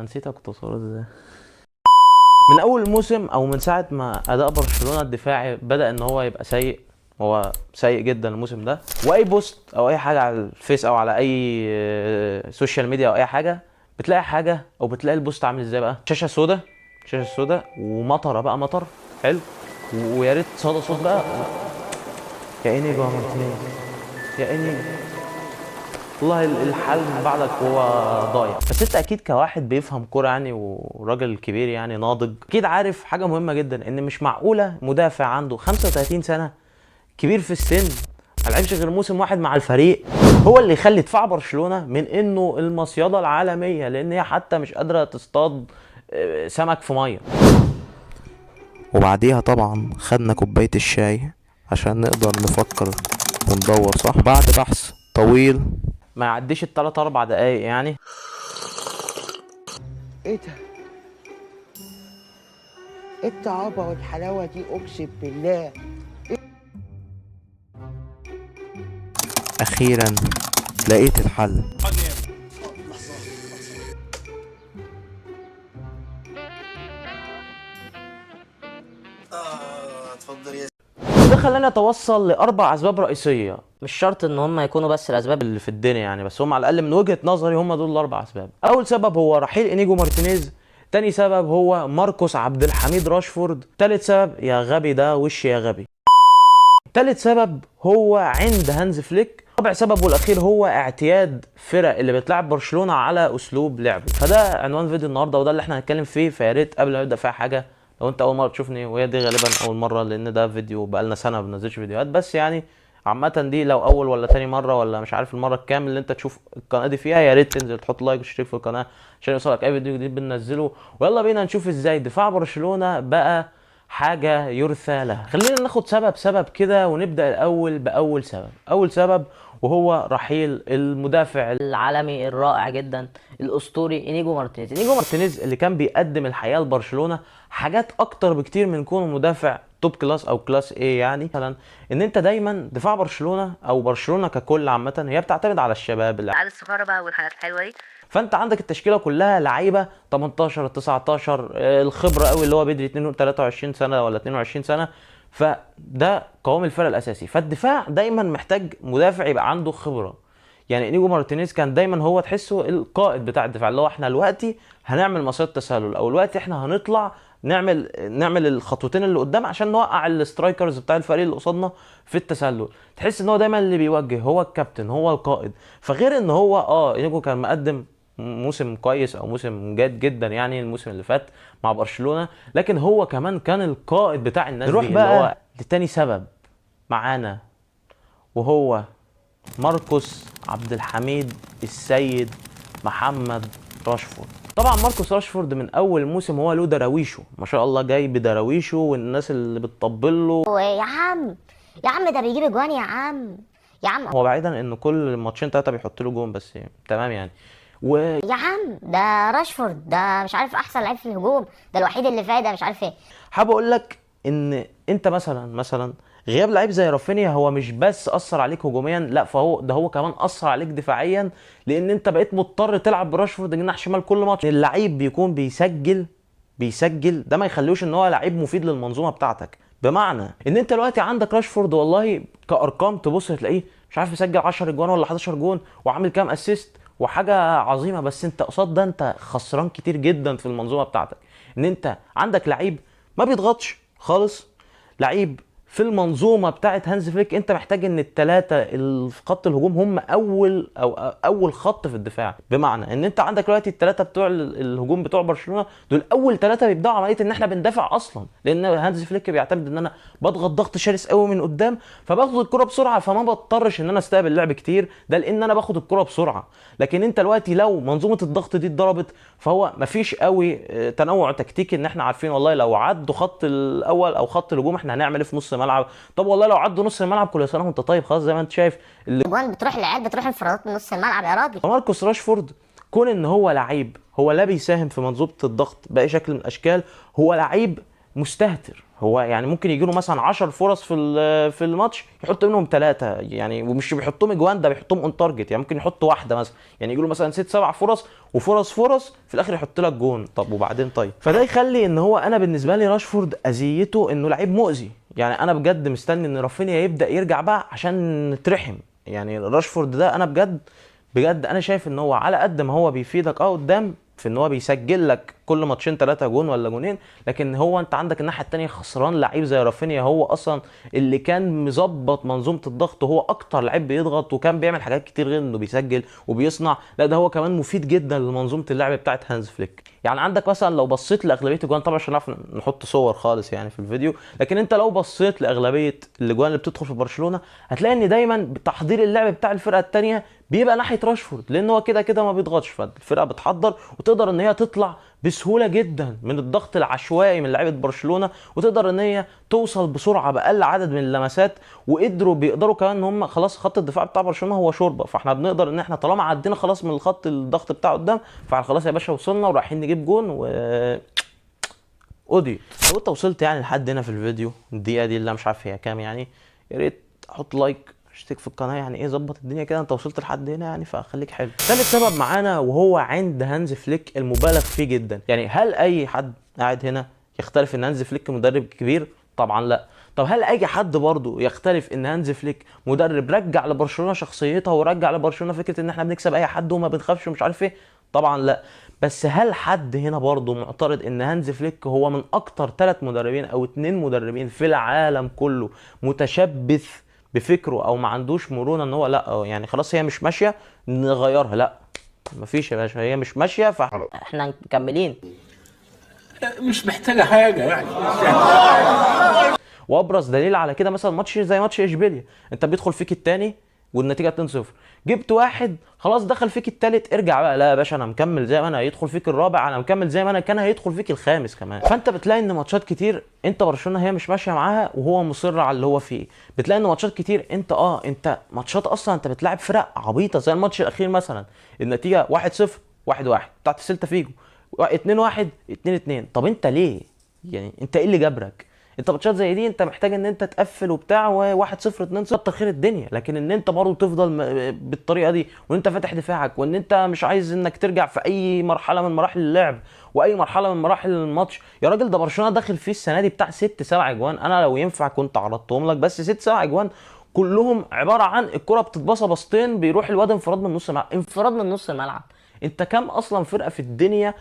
نسيتك كنت بصور ازاي. من اول موسم او من ساعه ما اداء برشلونه الدفاعي بدا ان هو يبقى سيء، هو سيء جدا الموسم ده. واي بوست او اي حاجه على الفيس او على اي سوشيال ميديا او اي حاجه، بتلاقي حاجه او بتلاقي البوست عامل ازاي بقى؟ شاشه سودا، شاشه سودا ومطره بقى، مطر حلو، ويا ريت صدى صوت بقى. يا انيجو يا مارتينيز، يا انيجو، والله الحل من بعدك هو ضايع. بس انت اكيد كواحد بيفهم كوره يعني وراجل كبير يعني ناضج، اكيد عارف حاجه مهمه جدا، ان مش معقوله مدافع عنده 35 سنه كبير في السن ما لعبش غير موسم واحد مع الفريق هو اللي يخلي دفاع برشلونه من انه المصيده العالميه، لان هي حتى مش قادره تصطاد سمك في ميه. وبعديها طبعا خدنا كوباية الشاي عشان نقدر نفكر وندور صح بعد بحث طويل. ما يعديش الثلاث اربع دقايق يعني. ايه ده؟ ايه الطعابة والحلاوة دي اقسم بالله؟ اخيرا لقيت الحل. وده خلاني اتوصل لاربع اسباب رئيسيه، مش شرط ان هم يكونوا بس الاسباب. اللي في الدنيا يعني، بس هم على الاقل من وجهة نظري هم دول الاربع اسباب. اول سبب هو رحيل انيجو مارتينيز، تاني سبب هو ماركوس عبد الحميد راشفورد، تالت سبب يا غبي ده وش يا غبي، تالت سبب هو عند هانز فليك، رابع سبب والاخير هو اعتياد فرق اللي بتلعب برشلونة على اسلوب لعبه. فده عنوان فيديو النهارده وده اللي احنا هنتكلم فيه. فيا ريت قبل ما نبدا فيها حاجه، لو انت اول مره تشوفني، وهي دي غالبا اول مره لان ده فيديو بقالنا سنه ما بننزلش فيديوهات، بس يعني عامة دي لو اول ولا تاني مرة ولا مش عارف المرة الكام اللي انت تشوف القناة دي فيها، يا ريت تنزل تحط لايك وتشترك في القناة عشان يوصلك اي فيديو جديد بننزله. ويلا بينا نشوف ازاي دفاع برشلونة بقى حاجة يرثى لها. خلينا ناخد سبب سبب كده ونبدأ الاول باول سبب. اول سبب وهو رحيل المدافع العالمي الرائع جدا الاسطوري انيجو مارتينيز. انيجو مارتينيز اللي كان بيقدم الحقيقه لبرشلونه حاجات اكتر بكتير من كونه مدافع توب كلاس او كلاس ايه. يعني مثلا ان انت دايما دفاع برشلونه او برشلونه ككل عامه هي بتعتمد على الشباب، العيال الصغيره بقى والحاجات الحلوه دي. فانت عندك التشكيله كلها لعيبه 18 19 الخبره قوي اللي هو بدري 23 سنه ولا 22 سنه، فده قوام الفرق الاساسي. فالدفاع دايما محتاج مدافع يبقى عنده خبره. يعني انيجو مارتينيز كان دايما هو تحسه القائد بتاع الدفاع، اللي هو احنا دلوقتي هنعمل مصيدة تسلل، او دلوقتي احنا هنطلع نعمل الخطوتين اللي قدام عشان نوقع السترايكرز بتاع الفريق اللي قصادنا في التسلل. تحس ان هو دايما اللي بيوجه، هو الكابتن، هو القائد. فغير ان هو انيجو كان مقدم موسم كويس او موسم جيد جدا يعني الموسم اللي فات مع برشلونة، لكن هو كمان كان القائد بتاع الناس نروح دي. بقى اللي هو لتاني سبب معانا، وهو ماركوس عبد الحميد السيد محمد راشفورد. طبعا ماركوس راشفورد من اول موسم هو له دراويشه، ما شاء الله جاي بدراويشه والناس اللي بتطبل له. يا عم يا عم ده بيجيب اجوان يا عم. يا عم هو بعيدا ان كل ماتشين تلاته بيحط له جون بس يعني. تمام يعني. يا عم ده راشفورد ده مش عارف احسن لعيب في الهجوم، ده الوحيد اللي فايده مش عارف ايه. حابب اقول لك ان انت مثلا غياب لعيب زي رافينيا هو مش بس اثر عليك هجوميا، لا فهو ده هو كمان اثر عليك دفاعيا، لان انت بقيت مضطر تلعب براشفورد جناح شمال كل ماتش. اللعيب بيكون بيسجل ده ما يخليهوش ان هو لعيب مفيد للمنظومه بتاعتك. بمعنى ان انت دلوقتي عندك راشفورد والله كارقام تبص تلاقيه مش عارف يسجل 10 جوان ولا 11 جون وعامل كام اسيست وحاجه عظيمه، بس انت قصاد ده انت خسران كتير جدا في المنظومه بتاعتك. ان انت عندك لعيب ما بيضغطش خالص، لعيب في المنظومه بتاعت هانز فليك انت محتاج ان الثلاثه اللي في خط الهجوم هم اول خط في الدفاع. بمعنى ان انت عندك دلوقتي الثلاثه بتوع الهجوم بتوع برشلونه دول اول ثلاثه بيبداوا عمليه ان احنا بندافع اصلا، لان هانز فليك بيعتمد ان انا بضغط ضغط شرس قوي من قدام فباخد الكره بسرعه، فما بضطرش ان انا استقبل لعب كتير، ده لان انا باخد الكره بسرعه. لكن انت دلوقتي لو منظومه الضغط دي اتضربت فهو مفيش قوي تنوع تكتيكي، ان احنا عارفين والله لو عدوا خط الاول او خط الهجوم احنا هنعمل ايه في نص الملعب. طب والله لو عدوا نص الملعب كل سنه وانت طيب، خلاص زي ما انت شايف الاجوان بتروح للعيال، بتروح انفرادات من نص الملعب يا راجل. ماركوس راشفورد كون ان هو لعيب هو لا بيساهم في منظومه الضغط باي شكل من الاشكال، هو لعيب مستهتر، هو يعني ممكن يجي له مثلا 10 فرص في الماتش يحط منهم 3 يعني، ومش بيحطهم اجوان، ده بيحطهم اون تارجت، يعني ممكن يحط واحده مثلا، يعني يجي له مثلا 6 7 فرص وفرص في الاخر يحط لك جون. طب وبعدين طيب، فده يخلي ان هو انا بالنسبه لي راشفورد اذيته انه لعيب مؤذي. يعني انا بجد مستني ان رافينيا يبدا يرجع بقى عشان نترحم. يعني راشفورد ده انا بجد انا شايف ان هو على قد ما هو بيفيدك قدام في ان هو بيسجل لك كل ماتشين 3 جون ولا جونين، لكن هو انت عندك الناحيه الثانيه خسران لعيب زي رافينيا، هو اصلا اللي كان مظبط منظومه الضغط، وهو اكتر لعيب بيضغط وكان بيعمل حاجات كتير غير انه بيسجل وبيصنع، لا ده هو كمان مفيد جدا لمنظومه اللعب بتاعت هانز فليك. يعني عندك مثلا لو بصيت لاغلبيه الجوان، طبعا مش هنعرف نحط صور خالص يعني في الفيديو، لكن انت لو بصيت لاغلبيه الاجوان اللي بتدخل في برشلونه هتلاقي ان دايما تحضير اللعب بتاع الفرقه الثانيه بيبقى ناحيه راشفورد، لان هو كده كده ما بيضغطش، فالفرقه بتحضر وتقدر ان هي تطلع بسهوله جدا من الضغط العشوائي من لعيبه برشلونه، وتقدر ان هي توصل بسرعه باقل عدد من اللمسات. بيقدروا كمان ان هم خلاص خط الدفاع بتاع برشلونه هو شوربه، فاحنا بنقدر ان احنا طالما عدينا خلاص من الخط الضغط بتاع قدام، فخلاص يا باشا وصلنا ورايحين نجيب جون اودي. لو انت وصلت يعني لحد هنا في الفيديو الدقيقه دي اللي انا مش عارف هي كام يعني، يا ريت حط لايك، اشترك في القناه، يعني ايه ظبط الدنيا كده، انت وصلت لحد هنا يعني فخليك حلو. ثالث سبب معانا وهو عند هانز فليك المبالغ فيه جدا. يعني هل اي حد قاعد هنا يختلف ان هانز فليك مدرب كبير؟ طبعا لا. طب هل اي حد برضه يختلف ان هانز فليك مدرب رجع لبرشلونه شخصيتها ورجع لبرشلونه فكره ان احنا بنكسب اي حد وما بنخافش ومش عارف ايه؟ طبعا لا. بس هل حد هنا برضه معترض ان هانز فليك هو من اكتر 3 مدربين او 2 مدربين في العالم كله متشبث بفكره او ما عندوش مرونه ان هو لا يعني خلاص هي مش ماشيه نغيرها؟ لا مفيش يا باشا، هي مش ماشيه احنا مكملين. مش محتاجة حاجة يعني. وابرز دليل على كده مثلا ماتش زي ماتش اشبيليا، انت بيدخل فيك الثاني والنتيجه 2-0، جبت واحد خلاص دخل فيك الثالث، ارجع بقى لا يا باشا انا مكمل زي ما انا، هيدخل فيك الرابع انا مكمل زي ما انا، كان هيدخل فيك الخامس كمان. فانت بتلاقي ان ماتشات كتير انت برشلونه هي مش ماشيه معاها وهو مصر على اللي هو فيه. بتلاقي ان ماتشات كتير انت ماتشات اصلا انت بتلاعب فرق عبيطه زي الماتش الاخير مثلا النتيجه 1-0 1-1 بتاعت سيلتا فيجو، 2-1 2-2. طب انت ليه؟ يعني انت ايه اللي جبرك؟ انت ماتشات زي دي انت محتاج ان انت تقفل وبتاع، و1-0 2-0 كتر خير الدنيا، لكن ان انت برضه تفضل بالطريقه دي وان انت فاتح دفاعك وان انت مش عايز انك ترجع في اي مرحله من مراحل اللعب واي مرحله من مراحل الماتش. يا راجل ده برشلونه داخل فيه السنه دي بتاع 6 7 اجوان، انا لو ينفع كنت عرضتهم لك، بس 6 7 اجوان كلهم عباره عن الكره بتتباصى باصتين بيروح الواد انفراد من نص الملعب. انفراد من نص الملعب. انت كام اصلا فرقه في الدنيا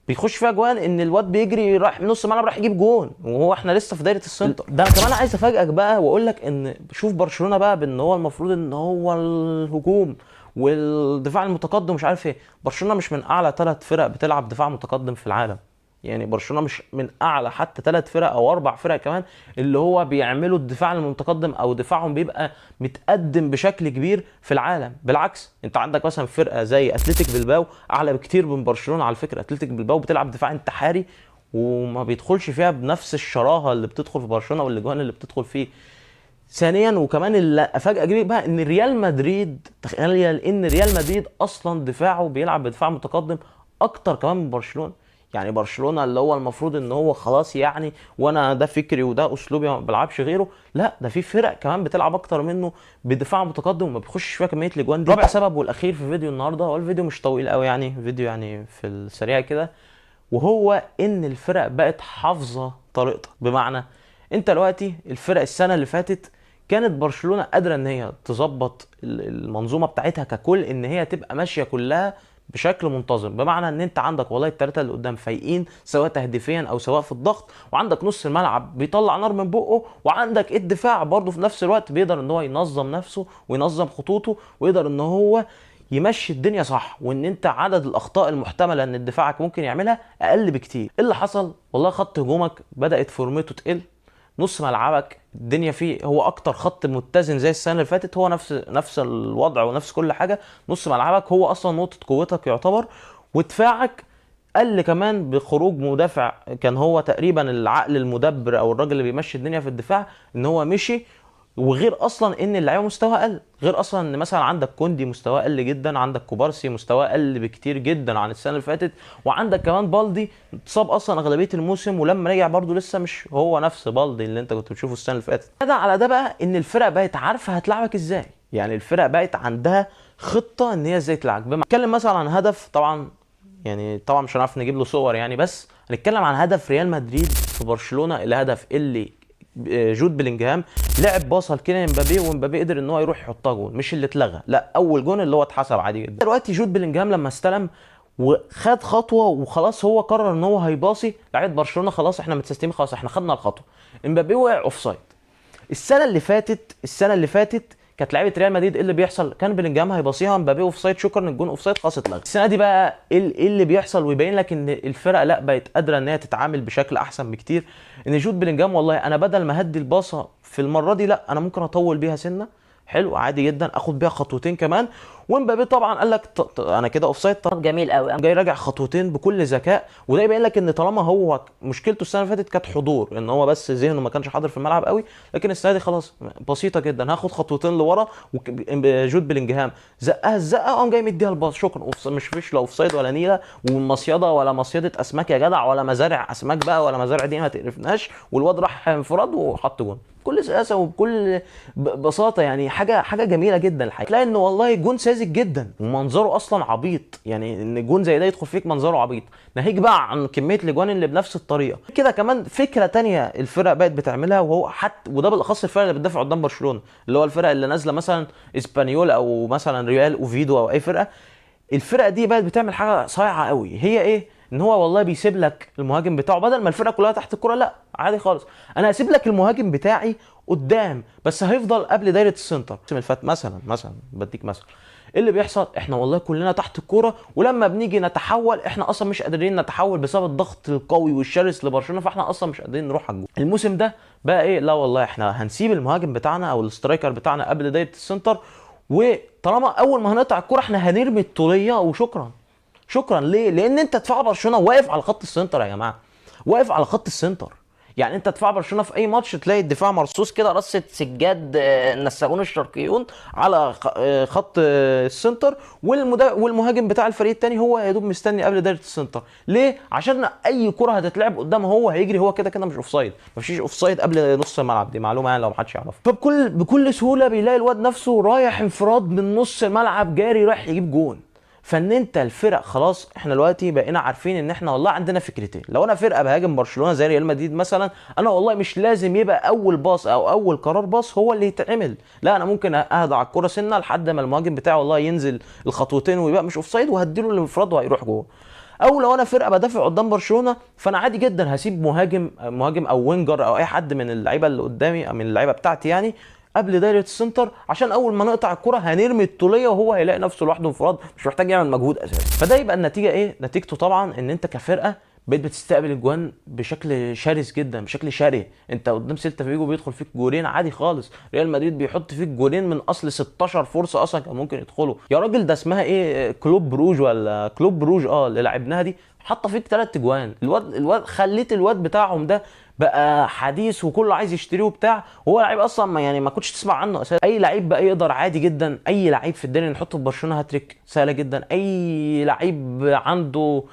بيخش فيها جوان ان الواد بيجري راح من نص الملعب راح يجيب جون وهو احنا لسه في دايره السنتر؟ ده انا كمان عايز افاجئك بقى واقول لك ان شوف برشلونه بقى بان هو المفروض ان هو الهجوم والدفاع المتقدم مش عارف ايه، برشلونه مش من اعلى 3 فرق بتلعب دفاع متقدم في العالم. يعني برشلونه مش من اعلى حتى 3 فرق او 4 فرق كمان اللي هو بيعملوا الدفاع المتقدم او دفاعهم بيبقى متقدم بشكل كبير في العالم. بالعكس انت عندك مثلا فرقه زي اتلتيك بلباو اعلى بكتير من برشلونه. على فكره اتلتيك بلباو بتلعب دفاع انتحاري وما بيدخلش فيها بنفس الشراهه اللي بتدخل في برشلونه والاجوان اللي بتدخل فيه. ثانيا وكمان اللي افاجئك بقى ان ريال مدريد، تخيل ان ريال مدريد اصلا دفاعه بيلعب بدفاع متقدم اكتر كمان من برشلونه. يعني برشلونه اللي هو المفروض ان هو خلاص يعني وانا ده فكري وده اسلوبي ما بلعبش غيره، لا ده في فرق كمان بتلعب اكتر منه بدفاع متقدم وما بيخش فيها كميه الاجوان دي. رابع سبب والاخير في فيديو النهارده، هو الفيديو مش طويل قوي يعني، فيديو يعني في السريع كده، وهو ان الفرق بقت حافظه طريقتها. بمعنى انت دلوقتي الفرق السنه اللي فاتت كانت برشلونه قادره ان هي تظبط المنظومه بتاعتها ككل ان هي تبقى ماشيه كلها بشكل منتظم، بمعنى ان انت عندك والله الثلاثه اللي قدام فايقين سواء تهديفيا او سواء في الضغط، وعندك نص الملعب بيطلع نار من بقه، وعندك الدفاع برضه في نفس الوقت بيقدر ان هو ينظم نفسه وينظم خطوطه ويقدر ان هو يمشي الدنيا صح، وان انت عدد الاخطاء المحتمله ان دفاعك ممكن يعملها اقل بكتير. اللي حصل والله خط هجومك بدات فورمته تقل، نص ملعبك الدنيا فيه هو اكتر خط متزن زي السنه اللي فاتت، هو نفس الوضع ونفس كل حاجه، نص ملعبك هو اصلا نقطه قوتك يعتبر، ودفاعك قل كمان بخروج مدافع كان هو تقريبا العقل المدبر او الراجل اللي بيمشي الدنيا في الدفاع ان هو مشي، وغير اصلا ان اللعيبه مستوى اقل، غير اصلا ان مثلا عندك كوندي مستواه اقل جدا، عندك كوبارسي مستواه اقل بكتير جدا عن السنه اللي فاتت، وعندك كمان بالدي اتصاب اصلا اغلبيه الموسم، ولما رجع برده لسه مش هو نفس بالدي اللي انت كنت بتشوفه السنه اللي فاتت. ده على ده بقى ان الفرق بقت عارفه هتلعبك ازاي، يعني الفرق بقت عندها خطه ان هي ازاي تلعبك. نتكلم مثلا عن هدف، طبعا مش هنعرف نجيب له صور يعني، بس هنتكلم عن هدف ريال مدريد في برشلونه، الهدف اللي جود بلينجهام لعب باصه لكيليان امبابي، وامبابي قدر ان هو يروح يحطها جون، مش اللي اتلغى، لا اول جون اللي هو اتحسب عادي جدا. دلوقتي جود بلينجهام لما استلم وخد خطوه وخلاص هو قرر ان هو هيباصي، لعيبه برشلونه خلاص احنا متسيستمين، خلاص احنا خدنا الخطوه، امبابي وقع اوفسايد. السنه اللي فاتت كانت لعيبه ريال مدريد ايه اللي بيحصل؟ كان بلينجهام هيباصيها، امبابي اوفسايد، شكرا الجون اوفسايد، خلاص اتلغى. السنه دي بقى ايه اللي بيحصل؟ ويبين لك ان الفرقه لا بقت قادره ان هي تتعامل بشكل احسن بكتير. ان جود بلينجهام والله انا بدل ما هدي الباصه في المره دي، لا انا ممكن اطول بيها سنه، حلو عادي جدا، اخد بيها خطوتين كمان. وامبابي طبعا قال لك انا كده اوفسايد، جميل قوي، جاي راجع خطوتين بكل ذكاء. وده يبين لك ان طالما هو مشكلته السنه اللي فاتت كانت حضور، ان هو بس ذهنه ما كانش حاضر في الملعب قوي، لكن السنه دي خلاص بسيطه جدا، هاخد خطوتين لورا. وجود بلينجهام زقها الزقه وقام جاي مديها الباص، شكرا، مش فيش لا اوفسايد ولا نيله ومصيده ولا مصيده اسماك يا جدع، ولا مزارع اسماك بقى، ولا مزارع دي ما تقرفناش، والواد راح انفراد وحط جون بكل سلاسه وبكل بساطه. يعني حاجه جميله جدا الحقيقه. تلاقي ان والله جون ساذج جدا ومنظره اصلا عبيط، يعني ان جون زي ده يدخل فيك منظره عبيط، ناهيك بقى عن كميه الاجوان اللي بنفس الطريقه كده. كمان فكره تانية الفرق بقت بتعملها، وهو حتى وده بالاخص الفرق اللي بتدافع قدام برشلونه، اللي هو الفرق اللي نازله مثلا اسبانيول او مثلا ريال اوفيدو او اي فرقه، الفرقه دي بقت بتعمل حاجه صايعه قوي. هي ايه؟ ان هو والله بيسيب لك المهاجم بتاعه، بدل ما الفرقه كلها تحت الكره، لا عادي خالص، انا هسيب لك المهاجم بتاعي قدام بس هيفضل قبل دايره السنتر. اللي فات مثلا بديك مثلا ايه اللي بيحصل؟ احنا والله كلنا تحت الكوره، ولما بنيجي نتحول احنا اصلا مش قادرين نتحول بسبب الضغط القوي والشرس لبرشلونه، فاحنا اصلا مش قادرين نروح على الجول. الموسم ده بقى ايه؟ لا والله احنا هنسيب المهاجم بتاعنا او الاسترايكر بتاعنا قبل دايره السنتر، وطالما اول ما هنقطع الكوره احنا هنرمي الطوليه وشكرا. ليه؟ لان انت دفاع برشلونه واقف على خط السنتر يا جماعه، واقف على خط السنتر. يعني انت دفاع برشلونه في اي ماتش تلاقي الدفاع مرصوص كده رصه سجاد النساجون الشرقيون على خط السنتر، والمهاجم بتاع الفريق الثاني هو يا دوب مستني قبل دايره السنتر. ليه؟ عشان اي كره هتتلعب قدامه هو هيجري، هو كده مش اوفسايد، مفيش اوفسايد قبل نص الملعب، دي معلومه يعني لو محدش يعرفها. فبكل سهوله بيلاقي الواد نفسه رايح انفراد من نص الملعب جاري رايح يجيب جون. فان انت الفرق خلاص، احنا دلوقتي بقينا عارفين ان احنا والله عندنا فكرتين. لو انا فرقه بهاجم برشلونه زي ريال مدريد مثلا، انا والله مش لازم يبقى اول باص او اول قرار باص هو اللي يتعمل، لا انا ممكن اهدى على الكره سنه لحد ما المهاجم بتاعي والله ينزل الخطوتين ويبقى مش اوفسايد، وهديله الانفراد وهيروح جوه. او لو انا فرقه بدافع قدام برشلونه، فانا عادي جدا هسيب مهاجم او وينجر او اي حد من اللعيبه اللي قدامي او من اللعيبه بتاعتي يعني قبل دايره السنتر، عشان اول ما نقطع الكره هنرمي الطوليه وهو هيلاقي نفسه لوحده انفراد، مش محتاج يعمل مجهود اساسا. فده يبقى النتيجه ايه؟ نتيجته طبعا ان انت كفرقه بقيت بتستقبل الجوان بشكل شرس جدا، بشكل شري. انت قدام سيلتا فيجو بيدخل فيك جولين عادي خالص، ريال مدريد بيحط فيك جولين من اصل 16 فرصه اصلا كان ممكن يدخلوا. يا راجل ده اسمها ايه؟ كلوب بروج ولا كلوب بروج اللي لعبناها دي، حاطه فيك 3 اجوان. الواد خليت الواد بتاعهم ده بقى حديث وكله عايز يشتريه وبتاع، وهو لعيب اصلا ما كنتش تسمع عنه اساسا. اي لعيب بقى يقدر عادي جدا، اي لعيب في الدنيا نحطه في برشلونه هاتريك سهله جدا. اي لعيب عنده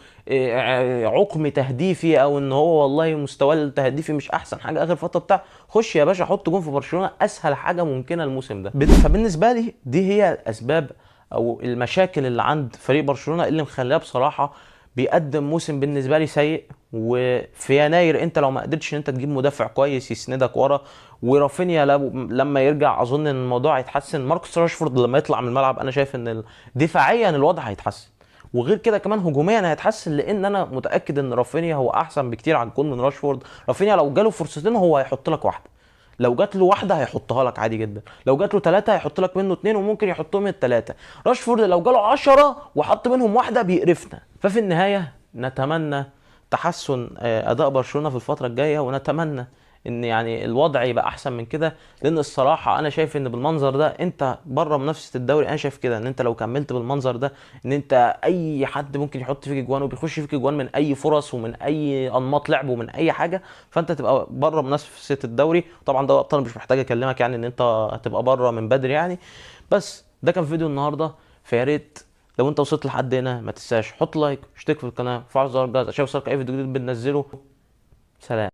عقم تهديفي او ان هو والله مستواه التهديفي مش احسن حاجه اخر فتره بتاع، خش يا باشا حط جون في برشلونه، اسهل حاجه ممكنه الموسم ده. فبالنسبه لي دي هي الاسباب او المشاكل اللي عند فريق برشلونه اللي مخليها بصراحه بيقدم موسم بالنسبه لي سيء. وفي يناير انت لو ما قدرتش ان انت تجيب مدافع كويس يسندك ورا، ورافينيا لما يرجع اظن ان الموضوع هيتحسن. ماركوس راشفورد لما يطلع من الملعب انا شايف ان دفاعيا الوضع هيتحسن، وغير كده كمان هجوميا هيتحسن، لان انا متاكد ان رافينيا هو احسن بكتير عن كون من راشفورد. رافينيا لو جاله فرصتين هو هيحط لك واحده، لو جات له واحده هيحطها لك عادي جدا، لو جات له 3 هيحط لك منه 2 وممكن يحطهم ال3. راشفورد لو جاله 10 وحط منهم واحده بيقرفنا. ففي النهايه نتمنى تحسن اداء برشلونه في الفتره الجايه، ونتمنى ان يعني الوضع يبقى احسن من كده، لان الصراحه انا شايف ان بالمنظر ده انت بره منافسه الدوري. انا شايف كده ان انت لو كملت بالمنظر ده ان انت اي حد ممكن يحط فيك اجوان، وبيخش فيك اجوان من اي فرص ومن اي انماط لعب ومن اي حاجه، فانت تبقى بره منافسه الدوري. طبعا ده ابطال مش محتاج اكلمك يعني ان انت هتبقى بره من بدري يعني. بس ده كان فيديو النهارده، فيا ريت لو انت وصلت لحد هنا ما تنساش حط لايك، اشترك في القناه، وفعل زر الجرس عشان يوصلك اي فيديو جديد بننزله. سلام.